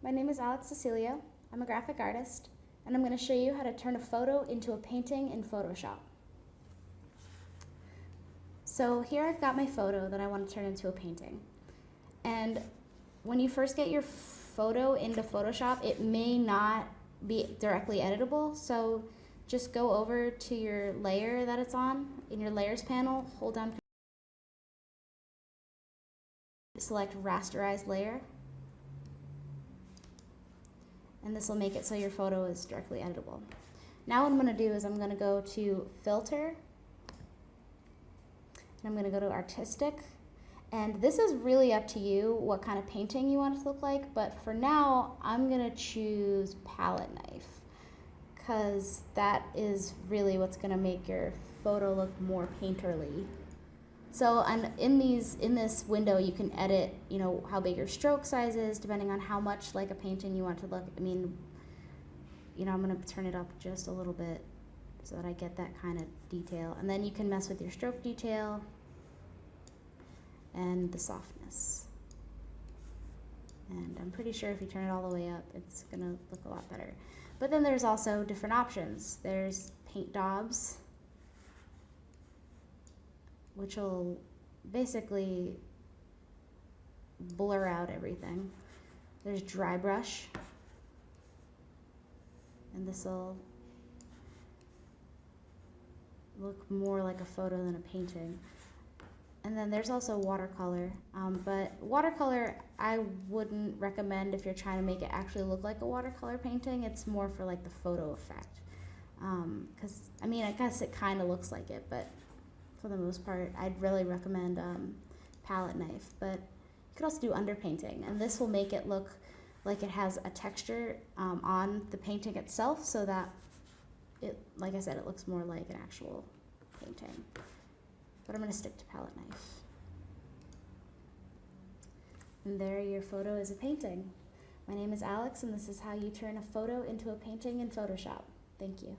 My name is Alex Cecilia. I'm a graphic artist, and I'm going to show you how to turn a photo into a painting in Photoshop. So here I've got my photo that I want to turn into a painting. And when you first get your photo into Photoshop, it may not be directly editable, so just go over to your layer that it's on. In your layers panel, hold down, select rasterize layer, and this will make it so your photo is directly editable. Now what I'm going to do is I'm going to go to filter, and I'm going to go to artistic, and this is really up to you what kind of painting you want it to look like, but for now I'm going to choose palette knife because that is really what's going to make your photo look more painterly. So in this window you can edit, how big your stroke size is depending on how much like a painting you want to look. I mean, I'm going to turn it up just a little bit so that I get that kind of detail. And then you can mess with your stroke detail and the softness. And I'm pretty sure if you turn it all the way up, it's going to look a lot better. But then there's also different options. There's paint daubs, which will basically blur out everything. There's dry brush, and this will look more like a photo than a painting. And then there's also watercolor, but watercolor I wouldn't recommend if you're trying to make it actually look like a watercolor painting. It's more for like the photo effect, because I guess it kind of looks like it, but for the most part I'd really recommend palette knife. But you could also do underpainting, and this will make it look like it has a texture on the painting itself, so that it, like I said, it looks more like an actual painting. But I'm going to stick to palette knife. And there your photo is a painting. My name is Alex, and this is how you turn a photo into a painting in Photoshop. Thank you.